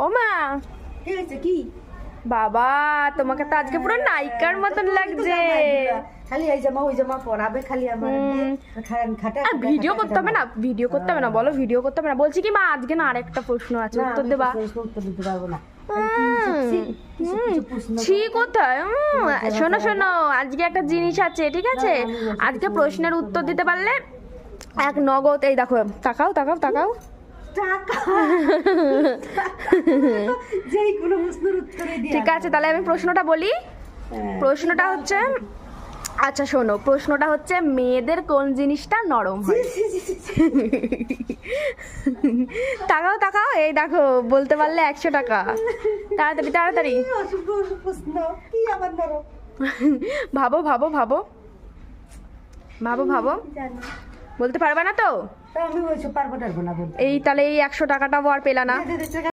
ও মা, কি হয়েছে কি? বাবা তোমাকে তো আজকে পুরো নায়িকার মতন লাগছে। খালি এই জামা ওই জামা পরাবে খালি আমার আর ভিডিও করতে হবে না, ভিডিও করতে হবে না, বলো ভিডিও করতে হবে না। বলছি কি মা, আজকে না আরেকটা প্রশ্ন আছে, উত্তর দেবা? উত্তর দিতে পারবো না। ছি কোথায়? শোনো শোনো, আজকে একটা জিনিস আছে, ঠিক আছে? আজকে প্রশ্নের উত্তর দিতে পারলে এক নগদ, এই দেখো, তাকাও তাকাও তাকাও, টাকা যেই কোনো প্রশ্নের উত্তরে দিয়ে ঠিক আছে? তাহলে আমি প্রশ্নটা বলি। প্রশ্নটা হচ্ছে, আচ্ছা শোনো, প্রশ্নটা হচ্ছে মেয়েদের কোন জিনিসটা নরম হয়? তাকাও তাকাও, এই দেখো, বলতে পারলে 100 টাকা। তাড়াতাড়ি তাড়াতাড়ি প্রশ্ন কি আবার নরম? ভাবো ভাবো ভাবো ভাবো ভাবো, জানো বলতে পারবে না তো? তা আমি ওইসব পারবো না বলতে। এই তাহলে এই 100 টাকাটাও আর পেলা না।